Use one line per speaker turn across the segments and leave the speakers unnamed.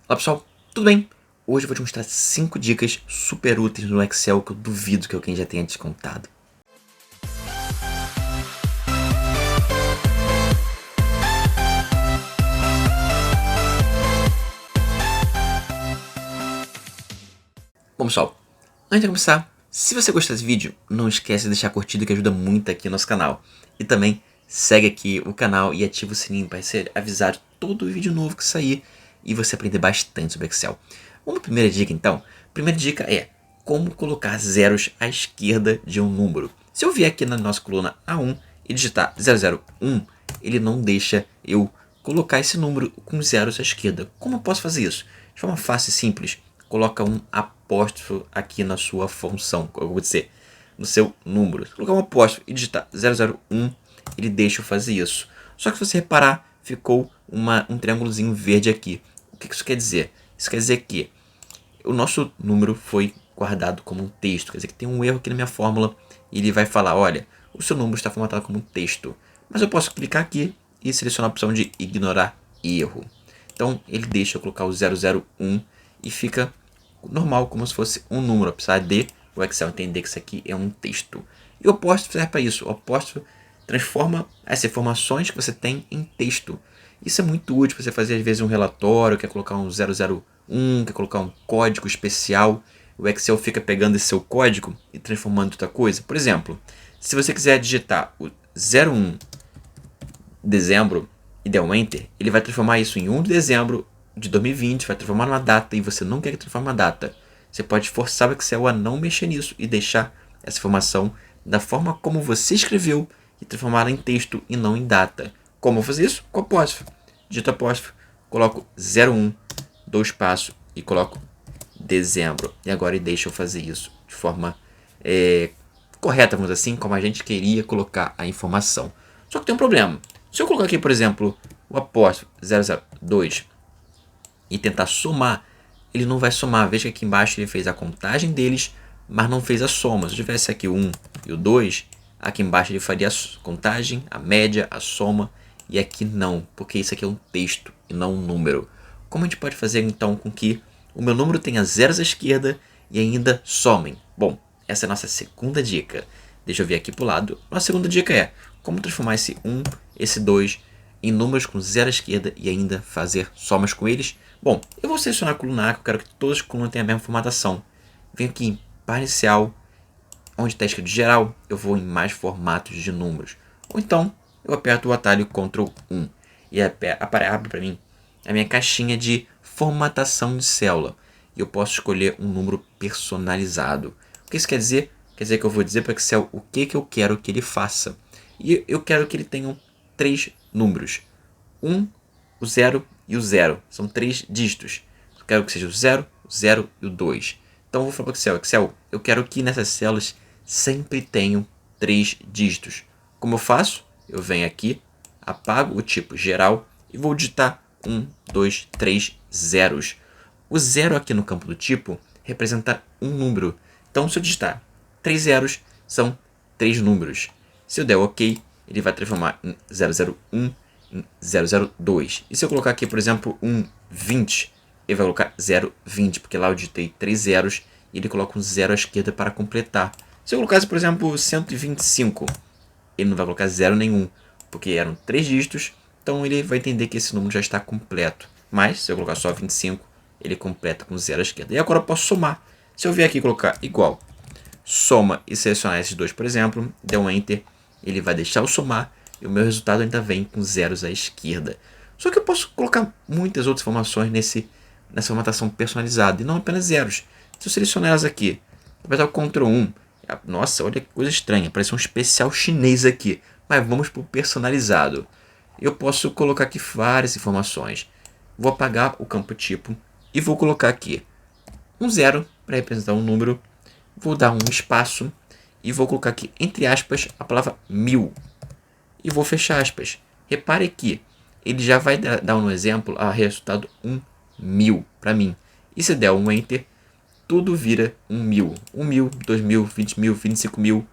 Olá pessoal, tudo bem? Hoje eu vou te mostrar 5 dicas super úteis no Excel que eu duvido que alguém já tenha descontado. Bom pessoal, antes de começar, se você gostar desse vídeo, não esquece de deixar curtida que ajuda muito aqui no nosso canal. E também segue aqui o canal e ativa o sininho para ser avisado de todo vídeo novo que sair e você aprender bastante sobre Excel. Uma primeira dica então, primeira dica é como colocar zeros à esquerda de um número. Se eu vier aqui na nossa coluna A1 e digitar 001, ele não deixa eu colocar esse número com zeros à esquerda. Como eu posso fazer isso? De forma fácil e simples, coloca um apóstrofo aqui na sua função, como eu vou dizer, no seu número. Se colocar um apóstrofo e digitar 001, ele deixa eu fazer isso. Só que se você reparar, ficou um triângulozinho verde aqui. O que isso quer dizer? Isso quer dizer que o nosso número foi guardado como um texto. Quer dizer que tem um erro aqui na minha fórmula e ele vai falar, olha, o seu número está formatado como um texto. Mas eu posso clicar aqui e selecionar a opção de ignorar erro. Então ele deixa eu colocar o 001 e fica normal, como se fosse um número, apesar de o Excel entender que isso aqui é um texto. E o apóstrofo serve para isso. O apóstrofo transforma as informações que você tem em texto. Isso é muito útil para você fazer, às vezes, um relatório, quer colocar um 001, quer colocar um código especial. O Excel fica pegando esse seu código e transformando em outra coisa. Por exemplo, se você quiser digitar o 01 dezembro e der um Enter, ele vai transformar isso em 1 de dezembro de 2020, vai transformar numa data e você não quer que transforme uma data. Você pode forçar o Excel a não mexer nisso e deixar essa informação da forma como você escreveu e transformá-la em texto e não em data. Como eu fazer isso? Com apóstrofo. Digito apóstrofo, coloco 01, dois passos e coloco dezembro. E agora ele deixa eu fazer isso de forma correta, vamos dizer assim, como a gente queria colocar a informação. Só que tem um problema. Se eu colocar aqui, por exemplo, o apóstrofo 002 e tentar somar, ele não vai somar. Veja que aqui embaixo ele fez a contagem deles, mas não fez a soma. Se eu tivesse aqui o 1 e o 2, aqui embaixo ele faria a contagem, a média, a soma, e aqui não, porque isso aqui é um texto e não um número. Como a gente pode fazer então com que o meu número tenha zeros à esquerda e ainda somem? Bom, essa é a nossa segunda dica. Deixa eu vir aqui para o lado. Nossa segunda dica é como transformar esse 1, esse 2 em números com zero à esquerda e ainda fazer somas com eles. Bom, eu vou selecionar a coluna A, que eu quero que todas as colunas tenham a mesma formatação. Venho aqui em parcial, onde está escrito geral, eu vou em mais formatos de números. Ou então, eu aperto o atalho Ctrl 1 e abre para mim a minha caixinha de formatação de célula. E eu posso escolher um número personalizado. O que isso quer dizer? Quer dizer que eu vou dizer para o Excel o que eu quero que ele faça. E eu quero que ele tenha 3 números. 1, o 0 e o 0. São 3 dígitos. Eu quero que seja o 0, o 0 e o 2. Então eu vou falar para o Excel. Excel, eu quero que nessas células sempre tenham 3 dígitos. Como eu faço? Eu venho aqui, apago o tipo geral e vou digitar 1, 2, 3 zeros. O 0 aqui no campo do tipo representa um número. Então se eu digitar 3 zeros, são 3 números. Se eu der OK, ele vai transformar em 001 em 002. E se eu colocar aqui, por exemplo, um 20, ele vai colocar 020, porque lá eu digitei 3 zeros e ele coloca um 0 à esquerda para completar. Se eu colocasse, por exemplo, 125, ele não vai colocar 0 nenhum, porque eram 3 dígitos, então ele vai entender que esse número já está completo. Mas, se eu colocar só 25, ele completa com 0 à esquerda. E agora eu posso somar. Se eu vier aqui e colocar igual, soma e selecionar esses dois, por exemplo, der um Enter, ele vai deixar eu somar e o meu resultado ainda vem com zeros à esquerda. Só que eu posso colocar muitas outras informações nessa formatação personalizada e não apenas zeros. Se eu selecionar elas aqui, apertar o Ctrl 1, nossa, olha que coisa estranha, parece um especial chinês aqui. Mas vamos para o personalizado. Eu posso colocar aqui várias informações. Vou apagar o campo tipo e vou colocar aqui um 0 para representar um número. Vou dar um espaço e vou colocar aqui, entre aspas, a palavra 1000. E vou fechar aspas. Repare que ele já vai dar um exemplo a resultado 1000 para mim. E se der um Enter, tudo vira 1000. 1000, 2000, 20.000, 25.000.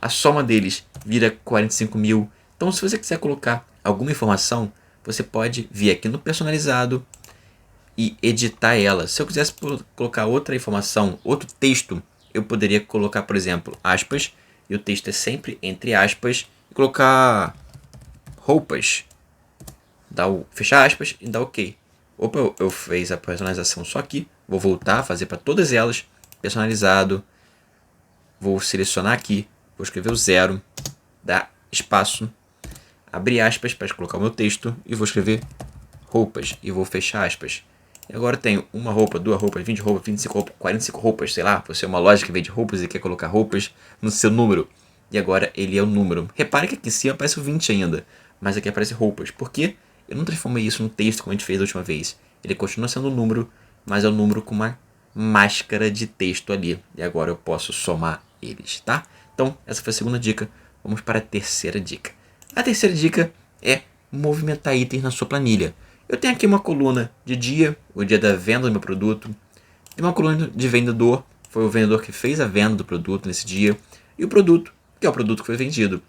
A soma deles vira 45.000. Então, se você quiser colocar alguma informação, você pode vir aqui no personalizado, e editar ela. Se eu quisesse colocar outra informação, outro texto, eu poderia colocar, por exemplo, aspas, e o texto é sempre entre aspas, e colocar roupas, fechar aspas e dar ok. Opa, eu fiz a personalização só aqui, vou voltar a fazer para todas elas, personalizado, vou selecionar aqui, vou escrever o 0, dar espaço, abrir aspas para colocar o meu texto e vou escrever roupas e vou fechar aspas. E agora tenho uma roupa, 2 roupas, 20 roupas, 25 roupas, 45 roupas, sei lá. Você é uma loja que vende roupas e quer colocar roupas no seu número. E agora ele é o número. Repare que aqui em cima aparece o 20 ainda, mas aqui aparece roupas. Por quê? Eu não transformei isso num texto como a gente fez da última vez. Ele continua sendo um número, mas é um número com uma máscara de texto ali. E agora eu posso somar eles, tá? Então, essa foi a segunda dica. Vamos para a terceira dica. A terceira dica é movimentar itens na sua planilha. Eu tenho aqui uma coluna de dia, o dia da venda do meu produto. Tem uma coluna de vendedor, foi o vendedor que fez a venda do produto nesse dia. E o produto, que é o produto que foi vendido.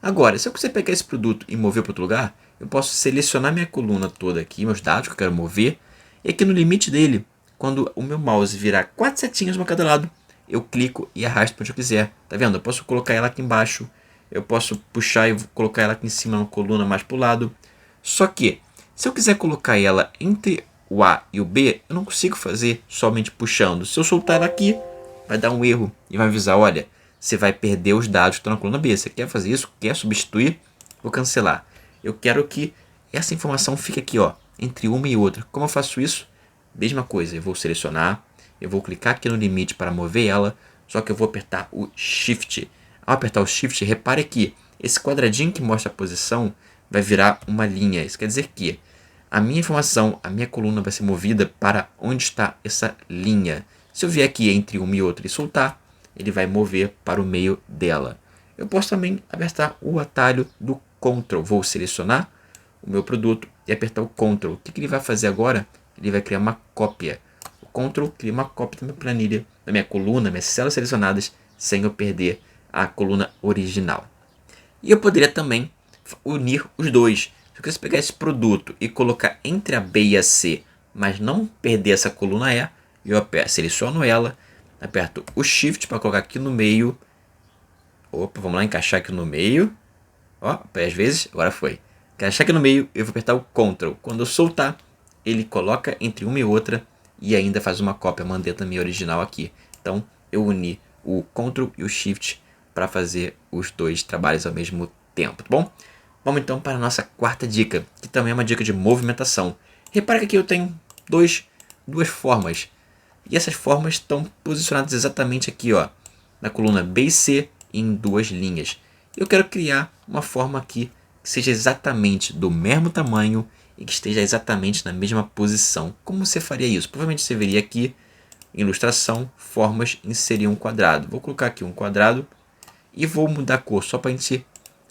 Agora, se eu quiser pegar esse produto e mover para outro lugar, eu posso selecionar minha coluna toda aqui, meus dados que eu quero mover. E aqui no limite dele, quando o meu mouse virar 4 setinhas para cada lado, eu clico e arrasto para onde eu quiser. Tá vendo? Eu posso colocar ela aqui embaixo. Eu posso puxar e colocar ela aqui em cima na coluna mais para o lado. Só que, se eu quiser colocar ela entre o A e o B, eu não consigo fazer somente puxando. Se eu soltar ela aqui, vai dar um erro e vai avisar, olha, você vai perder os dados que estão na coluna B. Você quer fazer isso? Quer substituir? Vou cancelar. Eu quero que essa informação fique aqui, ó, entre uma e outra. Como eu faço isso? Mesma coisa, eu vou selecionar, eu vou clicar aqui no limite para mover ela, só que eu vou apertar o Shift. Ao apertar o Shift, repare que esse quadradinho que mostra a posição vai virar uma linha. Isso quer dizer que a minha informação, a minha coluna vai ser movida para onde está essa linha. Se eu vier aqui entre uma e outra e soltar, ele vai mover para o meio dela. Eu posso também apertar o atalho do Ctrl. Vou selecionar o meu produto e apertar o Ctrl. O que ele vai fazer agora? Ele vai criar uma cópia. O Ctrl cria uma cópia da minha planilha, da minha coluna, minhas células selecionadas, sem eu perder a coluna original. E eu poderia também unir os dois. Se eu quisesse pegar esse produto e colocar entre a B e a C, mas não perder essa coluna E, eu seleciono ela, aperto o Shift para colocar aqui no meio. Opa, vamos lá, encaixar aqui no meio. Ó, às vezes, agora foi. Encaixar aqui no meio, eu vou apertar o Ctrl. Quando eu soltar, ele coloca entre uma e outra e ainda faz uma cópia, mandei também original aqui. Então, eu uni o Ctrl e o Shift para fazer os dois trabalhos ao mesmo tempo, tá bom? Vamos então para a nossa quarta dica, que também é uma dica de movimentação. Repara que aqui eu tenho duas formas. E essas formas estão posicionadas exatamente aqui, ó, na coluna B e C, em 2 linhas. Eu quero criar uma forma aqui que seja exatamente do mesmo tamanho e que esteja exatamente na mesma posição. Como você faria isso? Provavelmente você veria aqui, ilustração, formas, inserir um quadrado. Vou colocar aqui um quadrado e vou mudar a cor só para a gente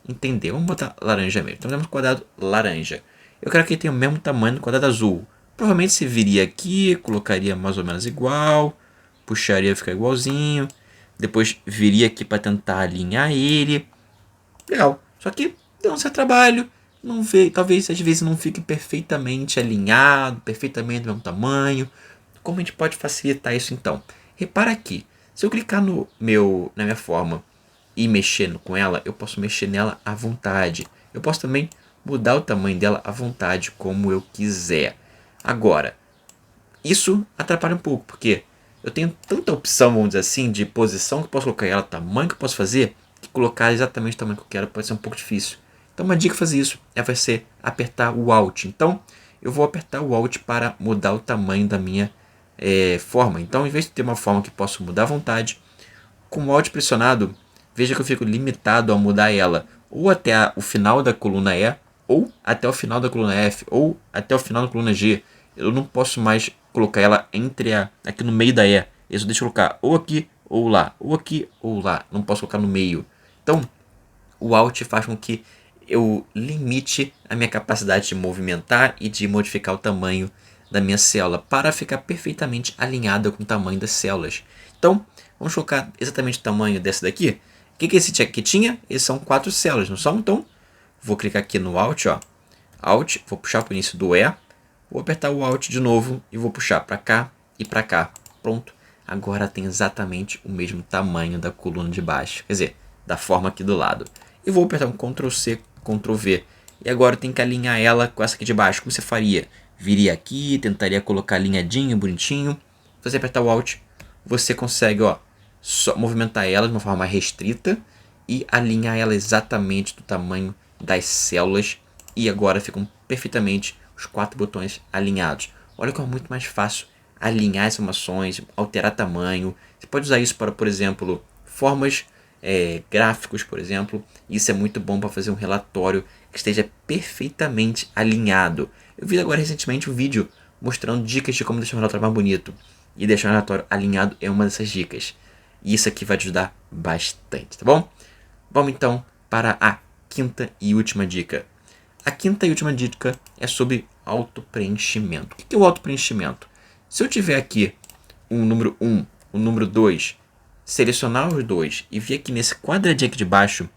entender. Vamos botar laranja mesmo. Então temos quadrado laranja. Eu quero que ele tenha o mesmo tamanho do quadrado azul. Provavelmente você viria aqui, colocaria mais ou menos igual, puxaria ficar igualzinho, depois viria aqui para tentar alinhar ele. Legal. Só que deu um certo trabalho, não vê, talvez às vezes não fique perfeitamente alinhado, perfeitamente do mesmo tamanho. Como a gente pode facilitar isso então? Repara aqui, se eu clicar na minha forma e mexer com ela, eu posso mexer nela à vontade. Eu posso também mudar o tamanho dela à vontade, como eu quiser. Agora, isso atrapalha um pouco, porque eu tenho tanta opção, vamos dizer assim, de posição que eu posso colocar ela, tamanho que eu posso fazer, que colocar exatamente o tamanho que eu quero pode ser um pouco difícil. Então uma dica para fazer isso vai ser apertar o Alt. Então eu vou apertar o Alt para mudar o tamanho da minha forma. Então, em vez de ter uma forma que posso mudar à vontade, com o Alt pressionado, veja que eu fico limitado a mudar ela ou até o final da coluna E, ou até o final da coluna F, ou até o final da coluna G. Eu não posso mais colocar ela aqui no meio da E. Eu só deixo colocar ou aqui ou lá, ou aqui ou lá. Não posso colocar no meio. Então, o Alt faz com que eu limite a minha capacidade de movimentar e de modificar o tamanho da minha célula para ficar perfeitamente alinhada com o tamanho das células. Então, vamos colocar exatamente o tamanho dessa daqui. O que esse aqui tinha? Esses são 4 células, não são? Então, vou clicar aqui no Alt, ó. Alt, vou puxar para o início do E, Vou apertar o Alt de novo e vou puxar para cá e para cá. Pronto. Agora tem exatamente o mesmo tamanho da coluna de baixo. Quer dizer, da forma aqui do lado. E vou apertar um Ctrl C, Ctrl V. E agora eu tenho que alinhar ela com essa aqui de baixo. Como você faria? Viria aqui, tentaria colocar alinhadinho, bonitinho. Se você apertar o Alt, você consegue, ó, só movimentar ela de uma forma mais restrita e alinhar ela exatamente do tamanho das células. E agora ficam perfeitamente os 4 botões alinhados. Olha como é muito mais fácil alinhar as informações, alterar tamanho. Você pode usar isso para, por exemplo, formas, gráficos, por exemplo. Isso é muito bom para fazer um relatório que esteja perfeitamente alinhado. Eu vi agora recentemente um vídeo mostrando dicas de como deixar um relatório mais bonito. E deixar um relatório alinhado é uma dessas dicas. E isso aqui vai te ajudar bastante, tá bom? Vamos então para a quinta e última dica. A quinta e última dica é sobre autopreenchimento. O que é o autopreenchimento? Se eu tiver aqui um número 1, o número 2, selecionar os dois e vir aqui nesse quadradinho aqui de baixo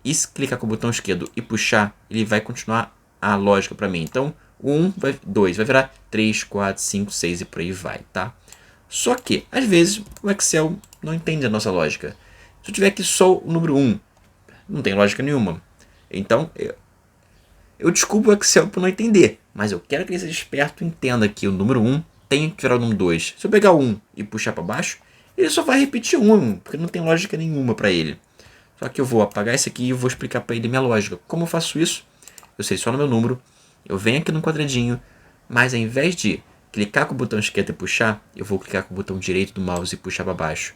e clicar com o botão esquerdo e puxar, ele vai continuar a lógica para mim. Então, o 1, 2 vai virar 3, 4, 5, 6 e por aí vai, tá? Só que, às vezes, o Excel não entende a nossa lógica. Se eu tiver aqui só o número 1, não tem lógica nenhuma. Então, eu desculpo o Excel por não entender, mas eu quero que ele seja esperto e entenda que o número 1 tem que virar o número 2. Se eu pegar o 1 e puxar para baixo, ele só vai repetir 1, porque não tem lógica nenhuma para ele. Só que eu vou apagar esse aqui e vou explicar para ele minha lógica. Como eu faço isso? Eu seleciono meu número, eu venho aqui no quadradinho, mas ao invés de clicar com o botão esquerdo e puxar, eu vou clicar com o botão direito do mouse e puxar para baixo.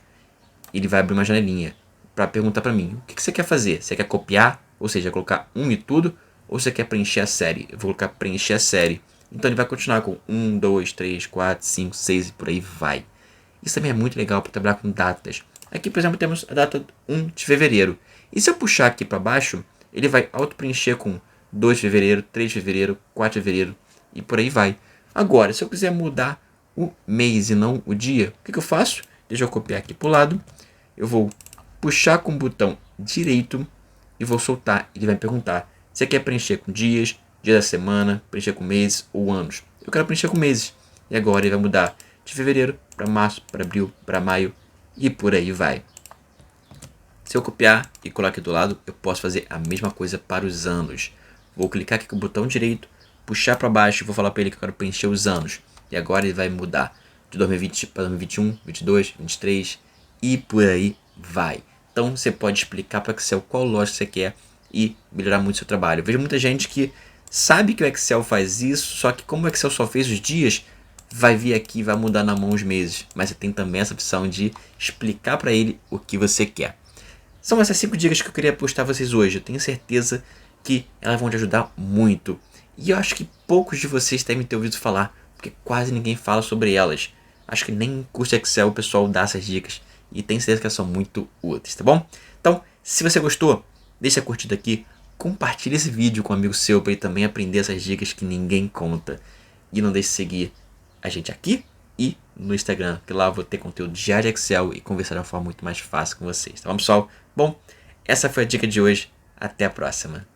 Ele vai abrir uma janelinha para perguntar para mim, o que você quer fazer? Você quer copiar, ou seja, colocar 1 e tudo, ou você quer preencher a série? Eu vou colocar preencher a série. Então ele vai continuar com 1, 2, 3, 4, 5, 6 e por aí vai. Isso também é muito legal para trabalhar com datas. Aqui, por exemplo, temos a data 1 de fevereiro. E se eu puxar aqui para baixo, ele vai auto-preencher com 2 de fevereiro, 3 de fevereiro, 4 de fevereiro e por aí vai. Agora, se eu quiser mudar o mês e não o dia, o que eu faço? Deixa eu copiar aqui para o lado. Eu vou puxar com o botão direito e vou soltar. Ele vai me perguntar, você quer preencher com dias, dia da semana, preencher com meses ou anos? Eu quero preencher com meses. E agora ele vai mudar de fevereiro para março, para abril, para maio e por aí vai. Se eu copiar e colar aqui do lado, eu posso fazer a mesma coisa para os anos. Vou clicar aqui com o botão direito, puxar para baixo e vou falar para ele que eu quero preencher os anos. E agora ele vai mudar de 2020 para 2021, 22, 23 e por aí vai. Então você pode explicar para o Excel qual lógica você quer e melhorar muito o seu trabalho. Eu vejo muita gente que sabe que o Excel faz isso, só que como o Excel só fez os dias, vai vir aqui e vai mudar na mão os meses. Mas você tem também essa opção de explicar para ele o que você quer. São essas 5 dicas que eu queria postar a vocês hoje. Eu tenho certeza que elas vão te ajudar muito. E eu acho que poucos de vocês devem ter ouvido falar, porque quase ninguém fala sobre elas. Acho que nem em curso Excel o pessoal dá essas dicas. E tenho certeza que elas são muito úteis, tá bom? Então, se você gostou, deixa a curtida aqui. Compartilhe esse vídeo com um amigo seu para ele também aprender essas dicas que ninguém conta. E não deixe de seguir a gente aqui e no Instagram, que lá eu vou ter conteúdo diário de Excel e conversar de uma forma muito mais fácil com vocês, tá bom, pessoal? Bom, essa foi a dica de hoje. Até a próxima.